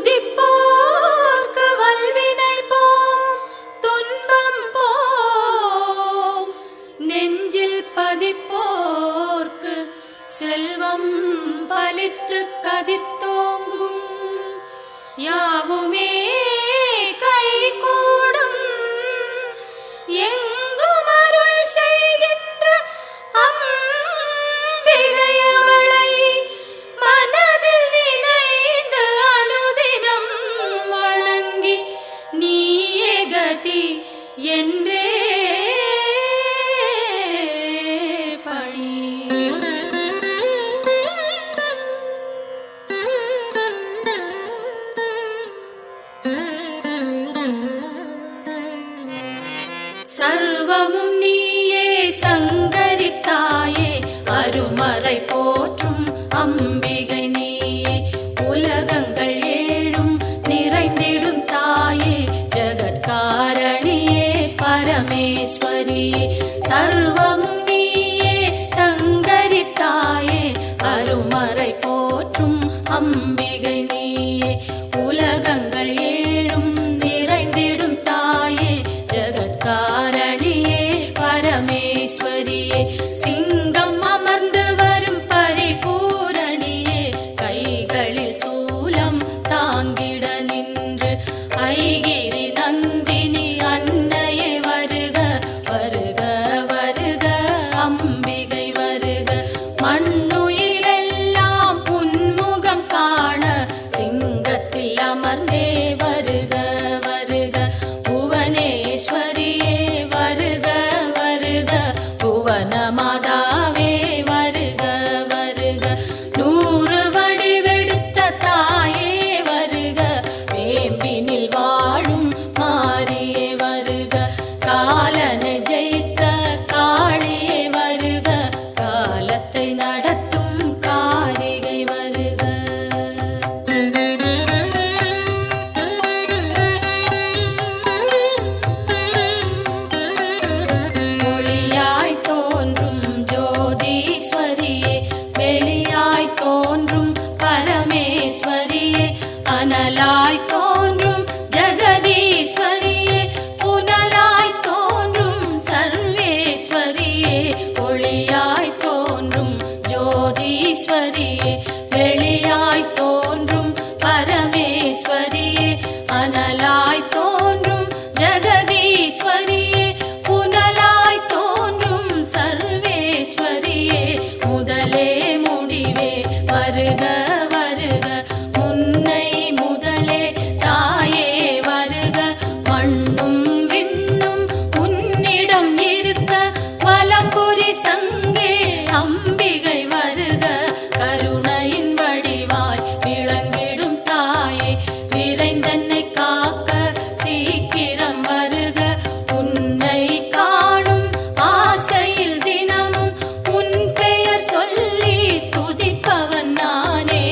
துதிப்போர்க்கு வல்வினை போம் துன்பம் போம் நெஞ்சில் பதிப்போர்க்கு செல்வம் பலித்து கதித்தோங்கும் யாவுமே கைகூடும் எங்கும் அருள் செய்கின்ற அம்பிகை அவளை மனதில் நினைந்து அனுதினம் வணங்கி நீயே கதி என்றே பணி. சர்வமும் நீயே சங்கரி தாயே அருமறை போற்றும் அம்பிகை நீயே உலகங்கள் ஏழும் நிறைந்திடும் தாயே ஜகத்காரணியே பரமேஸ்வரியே சர்வமும் நீயே சங்கரி தாயே அருமறை போற்றும் அம்பிகை நீயே உலகங்கள் ஏழும் நிறைந்திடும் தாயே ஜகத்காரணியே பரமேஸ்வரியே சிங்கம் அமர்ந்து வரும் பரிபூரணியே கைகளில் சூலம் தாங்கிட நின்று ஐகிரி நந்தினி அன்னையே வருக வருக வருக அம்பிகை வருக மண்ணுயிரெல்லாம் புன்முகம் காண சிங்கத்தில் அமர்ந்தே வருக வருக புவனேஸ்வரியே வருக வருக புவன மாதாவே வருக வருக நூறு வடிவெடுத்த தாயே வருக வேம்பினில் வாழும் மாரியே வருக காலனை ஜெயித்த காளியே வருக காலத்தை நடத்தும் காரிகை வருக. ஒளியாய் தோன்றும் ஜோதீஸ்வரியே வெளியாய் தோன்றும் பரமேஸ்வரியே அனலாய் தோன்றும் ஜெகதீஸ்வரியே புனலாய் தோன்றும் சர்வேஸ்வரியே ஒளியாய் தோன்றும் ஜோதீஸ்வரியே வெளியாய் தோன்றும் பரமேஸ்வரியே அனலாய் தோன்றும் ஜெகதீஸ்வரியே புனலாய் தோன்றும் சர்வேஸ்வரியே முதலே முடிவே வருக வருக முன்னை முதலே தாயே வருக மண்ணும் விண்ணும் உன்னிடம் இருக்க வலம்புரி சங்கே அம்பிகை வருக கருணையின் வடிவாய் விளங்கிடும் தாயே விரைந்தன்னை காக்க சீக்கிரம் வருக உன்னை காணும் ஆசையில் தினமும் உன் பெயர் சொல்லி துதிப்பவன் நானே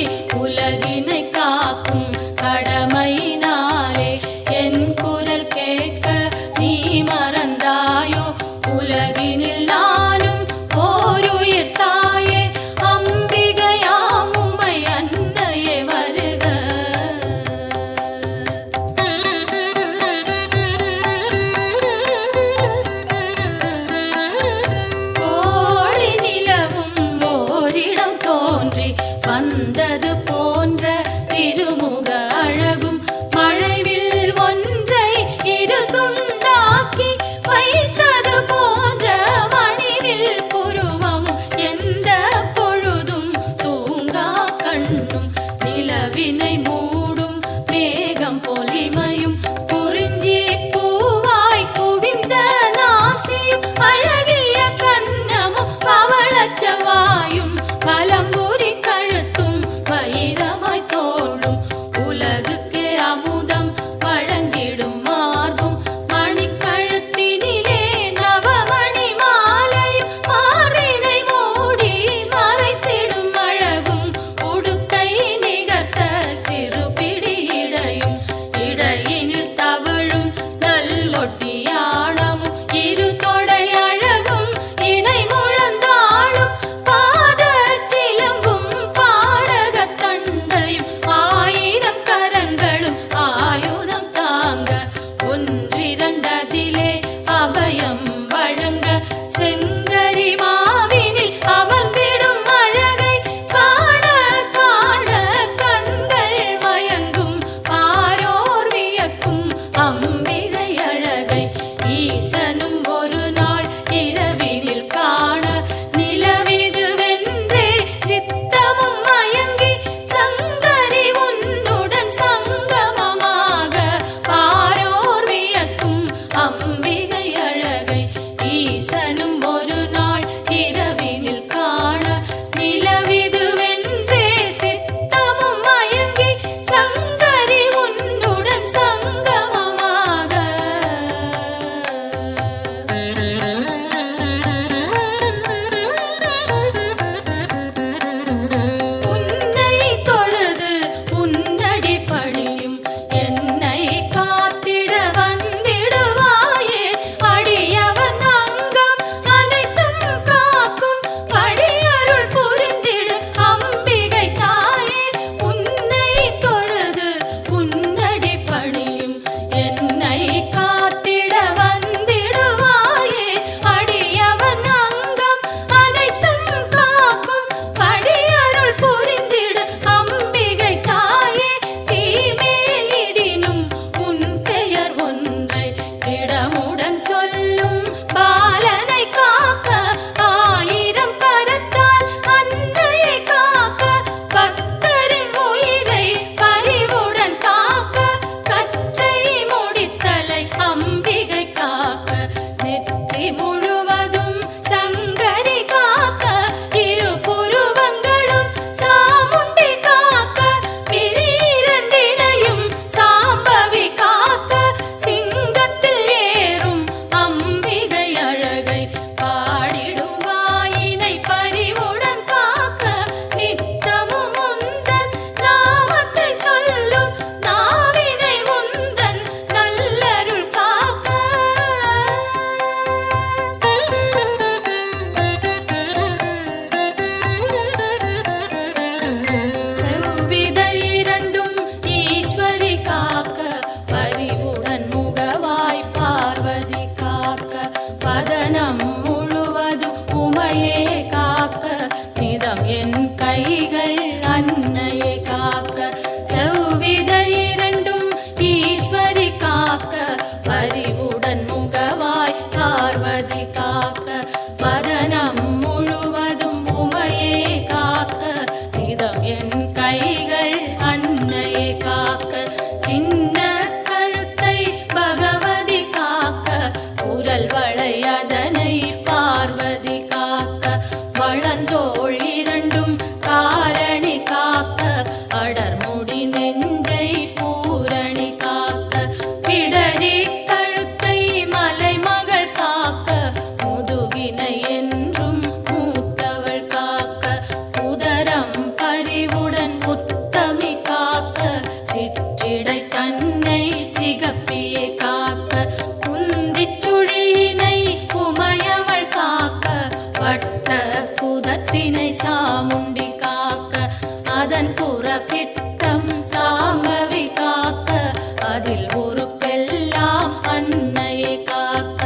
இதம் என் கைகள் அன்னையை காக்க, செவ்விதழ் இரண்டும் ஈஸ்வரி காக்க, பரிவுடன் முகவாய் பார்வதி காக்க, வதனம் முழுவதும் உமையே காக்க, இதம் என் கைகள் அன்னையை காக்க, சின்ன கழுத்தை பகவதி காக்க, குரல் வளை அதனை பார்வதி காக்க, வளந்தோள் இரண்டும் காரணி காக்க, அடர்முடி நெஞ்சை பூரணி காக்க, பிடரி கழுத்தை மலைமகள் காக்க, முதுகினை என்றும் மூத்தவள் காக்க, உதரம் பரிவுடன் உத்தமி காக்க, சிற்றிடை தன்னை சிகப்பியே காக்க, குந்திச் சுழியினை உமையவள் காக்க, வட்ட குதத்தினை சாமுண்டி காக்க, அதன் புறப்பிட்டம் சாம்பவி காக்க, அதில் உறுப்பெல்லாம் அன்னையை காக்க.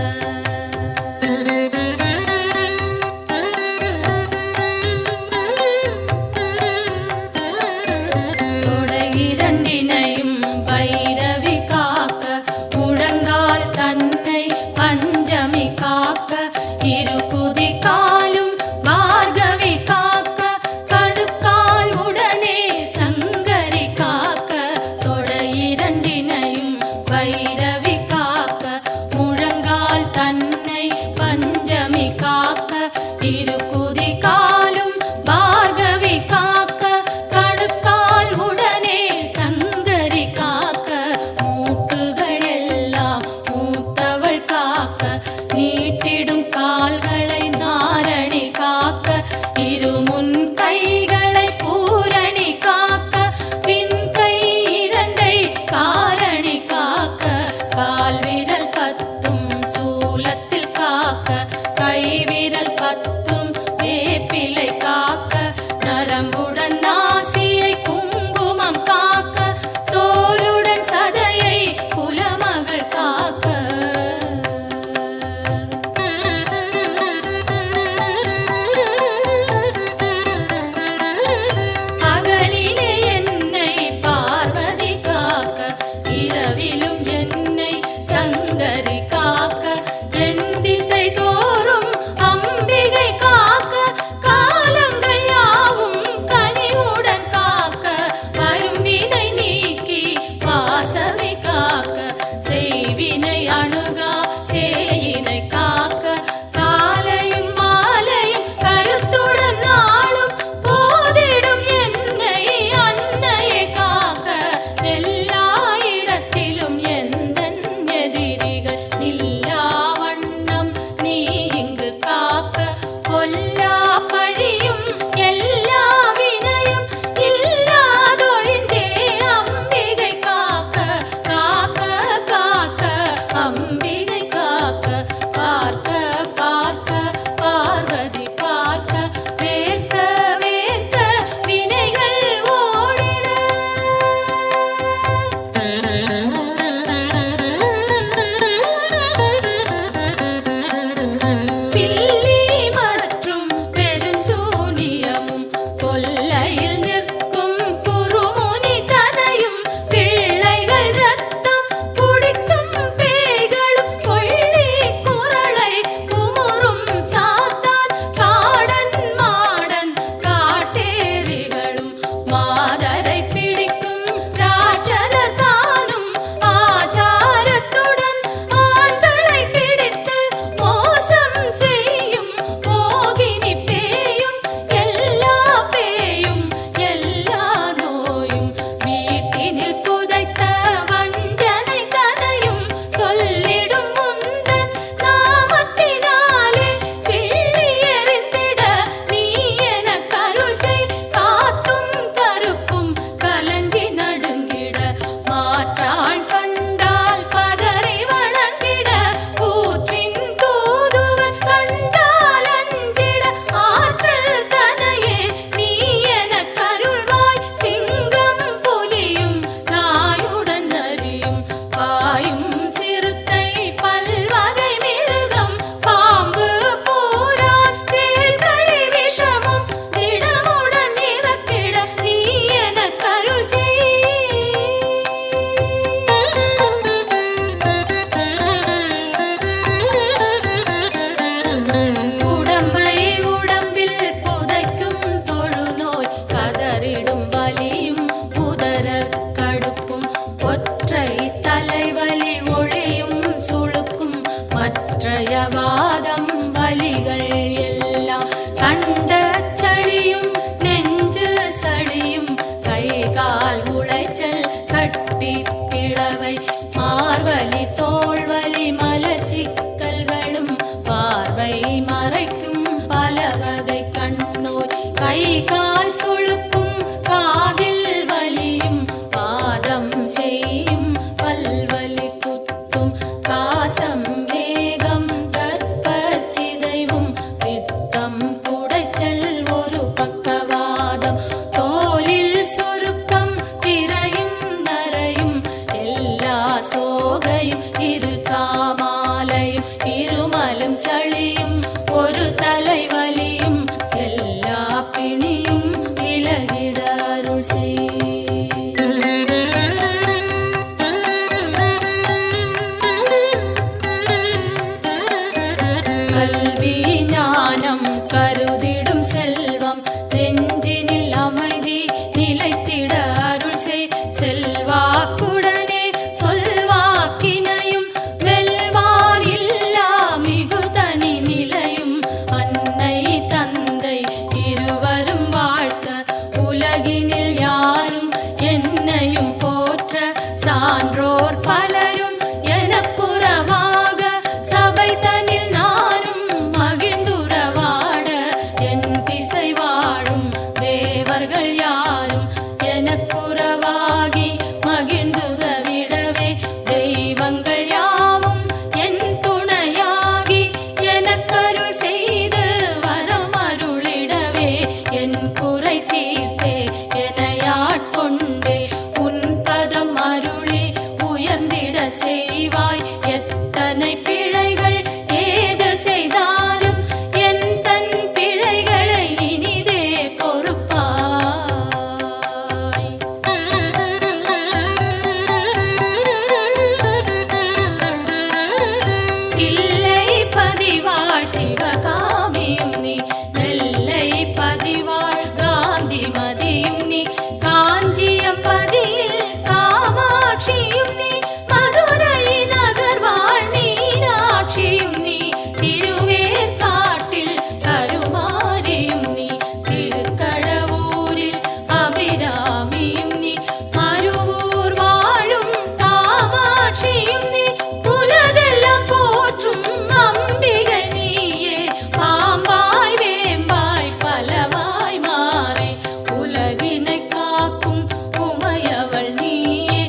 தொடை இரண்டினையும் பைரவி காக்க, முழங்கால் தன்னை பஞ்சமி காக்க, இரு குதி காலும் பார்கவி காக்க, கடுக்கால் உடனே சங்கரி காக்க, தொடை இரண்டினையும் பைரவி காக்க, முழங்கால் தன்னை பஞ்சமி காக்க, இரு குதி காலும் பார்கவி காக்க, கடுக்கால் உடனே சங்கரி குறை தீர்த்தே எனையாட்கொண்டே உன் பதம் அருளி உயர்ந்திட செய்வாய். எத்தனை பிழைகள் ஏது செய்தாலும் என் தன் பிழைகளை இனிதே பொறுப்பாய். தில்லை பதிவாழ் சிவகாமியும் நீ, நெல்லை பதிவாழ் காந்தி மதியும் நீ, காஞ்சியம் பதியில் காமாட்சியும் நீ, மதுரை நகர் வாழ் மீனாட்சியும் நீ, திருவேற்காட்டில் கருமாரியும் நீ, திருக்கடவூரில் அபிராமியும் நீ, மருவூர் வாழும் காமாட்சியும் நீ, உலகெல்லாம் போற்றும் அம்பிகை நீயே. பாம்பாய் வேம்பாய் பலவாய் மாறி உலகினை காக்கும் உமையவள் நீயே.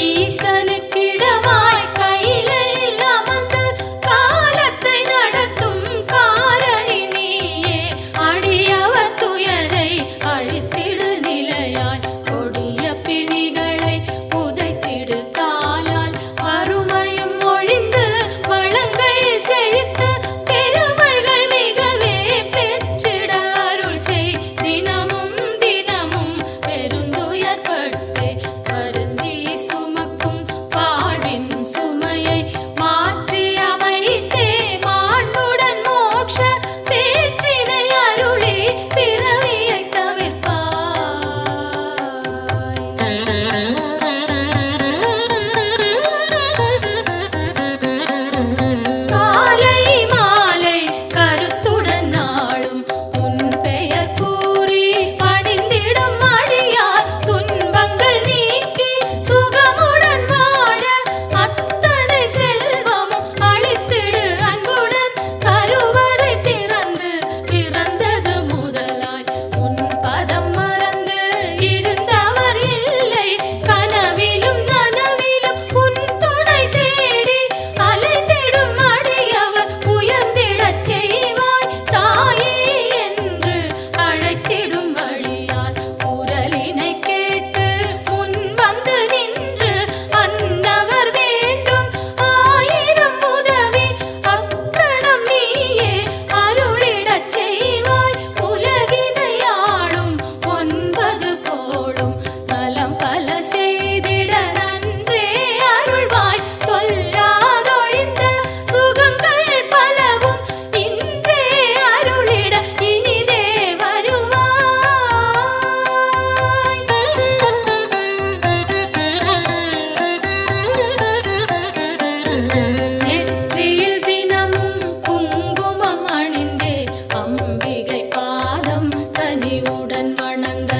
ஈசனுக்கிடமாய் கையிலையில் அமர்ந்து காலத்தை நடத்தும் காரணி நீயே. அடியவர் துயரை அழித்திடு நிலையாய், கொடிய பிணிகளை புதைத்திடு காலால். வறுமையும் ஒழிந்து வளங்கள் செழித்து பெருமைகள் மிகவே பெற்றிட அருள் செய். தினமும் தினமும் பெருந்துயர்பட்டு வருந்தி சுமக்கும் வாழ்வின் சுமையை மாற்றி அமைத்தே மாண்புடன் மோட்ச பேற்றினை அருளி பிறவியை தவிர்ப்பாய். காலை மாலை கருத்துடன் நாளும் உன் பெயர் கூறி பணிந்திடும் அடியார் துன்பங்கள் நீக்கி சுகமுடன் வாழ அத்தனை செல்வமும் அளித்திடு அன்புடன். கருவறை திறந்து பிறந்தது முதலாய் உன் பதம் மறந்து இருந்தவர் இல்லை. கனவிலும் நனவிலும் உன் துணை தேடி அலைந்திடும் அடியவர் உயர்ந்திடச் செய்வாய். தாயே என்று அழைத்திடும் வழியார் குரலினை கேட்டு முன் வந்து நின்று அன்னவர் வேண்டும் ஆயிரம் உதவி அக்கணம் நீயே அருளிடச் செய்வாய். உலகினை ஆளும் 9 கோடும் நலம் பல செய்திட நன்றே அருள்வாய். சொல்லாதொழிந்த சுகங்கள் பலவும் இன்றே அருளிட இனிதே வருவாய். நெற்றியில் தினமும் குங்குமம் அணிந்தே அம்பிகை பாதம் கனிவுடன் வணங்க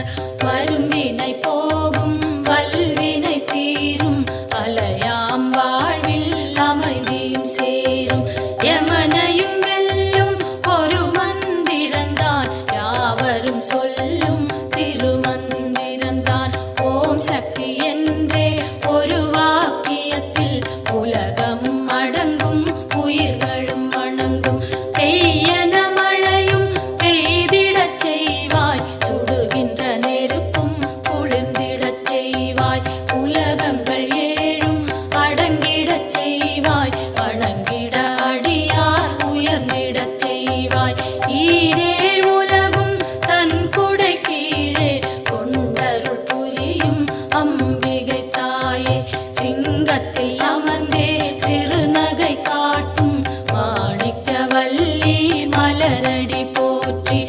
வரும்பினை போகும் வல்வினை தீரும். அலையாம் வாழ்வில் அமைதியும் சேரும். யமனையும் வெல்லும் ஒரு மந்திரந்தான் யாவரும் சொல்லும் திருமந்திரந்தான். ஓம் சக்தி என்றே ஒரு வாக்கியத்தில் உலகமும் அடங்கும் உயிர்களும் வணங்கும். பெய்யன மழையும் பெய்திடச் செய்வாய், சுடுகின்ற நெருப்பும் குளிர்ந்திடச் செய்வாய். உலகங்கள் ஏழும் அடங்கிடச் செய்வாய், வணங்கிட அடியார் உயர்ந்திடச் செய்வாய். ஈரேழ் உலகும் தன் குடை கீழே கொண்டருள் புரியும் அம்பிகை தாயே. சிங்கத்தில் அமர்ந்தே சிறுநகை காட்டும் மாணிக்கவல்லி மலரடி போற்றி.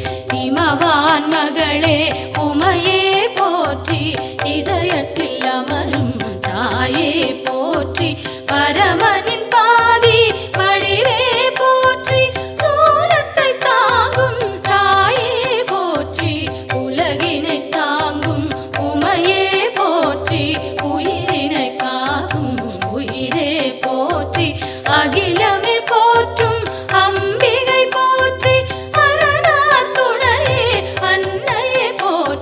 இமவான் மகளே உமையே போற்றி, இதயத்தில் அமரும் தாயே போற்றி. பரமனின் பாதி வடிவே போற்றி, சூலத்தை தாங்கும் தாயே போற்றி. உலகினை தாங்கும் உமையே போற்றி, உயிரினை காக்கும் உயிரே போற்றி. அகிலமே போற்றும் அம்பிகை போற்றி, அரணார் துணையே அன்னையே போற்றி.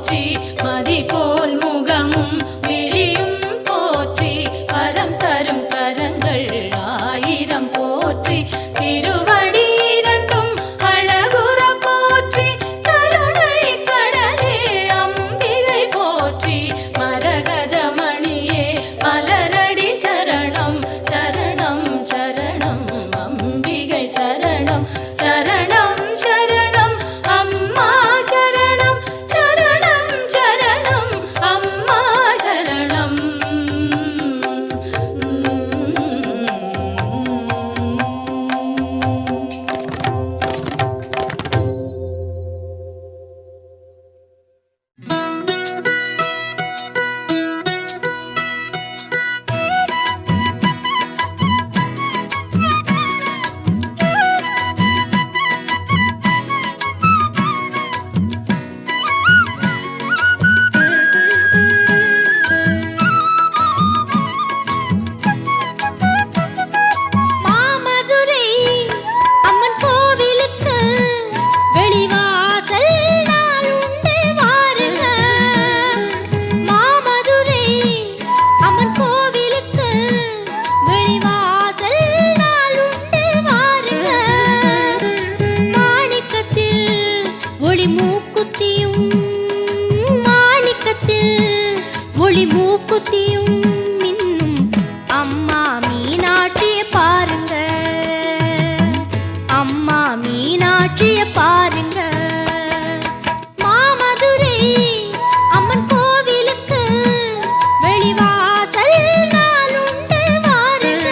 ஒளி மூக்குத்தியும் மின்னும் அம்மா மீனாட்சிய பாருங்க, அம்மா மீனாட்சிய பாருங்க. மாமதுரை அம்மன் கோவிலுக்கு வெளிவாசல் நாளுண்டு வாருங்க.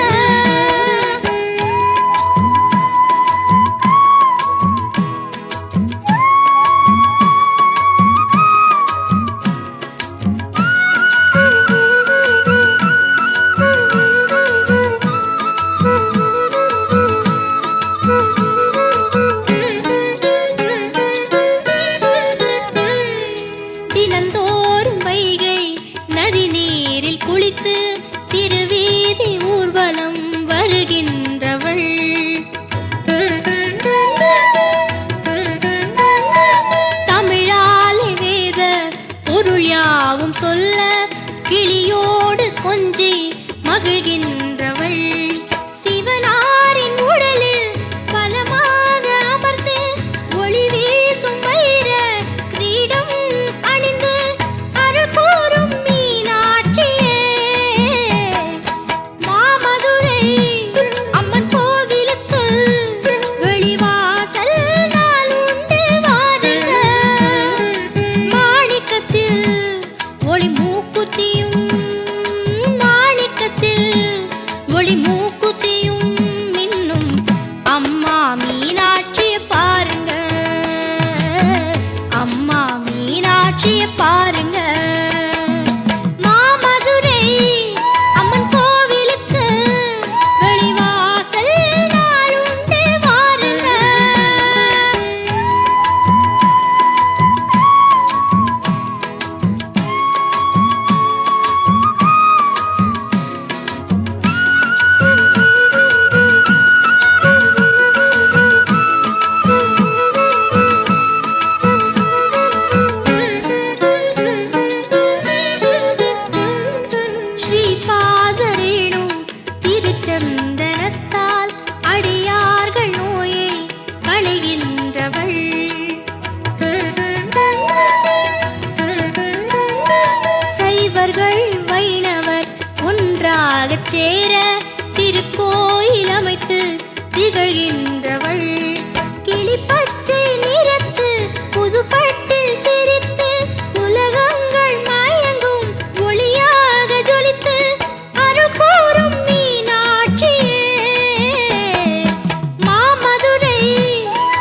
தினந்தோறும் வைகை நதி நீரில் குளித்து திருவீதி ஊர்வலம் வருகின்றவள். தமிழாலே வேத பொருள் யாவும் சொல்ல கிளியோடு கொஞ்சி மகிழ்கின்றவள். சிவனாரின் உடலில் பலமாக அமர்ந்து ஒளி வீசும் வைர கிரீடம் அணிந்து அருள் கூறும் மீனாட்சியே. மாமதுரை அம்மன் கோவிலுக்கு வெளிவாசல் நாளுண்டு வாருங்க. மாணிக்கத்தில் ஒளி மூக்குத்தியும், மாணிக்கத்தில் ஒளி மூக்குத்தியும் மின்னும் அம்மா மீனாட்சிய பாருங்க, அம்மா மீனாட்சிய பாருங்க.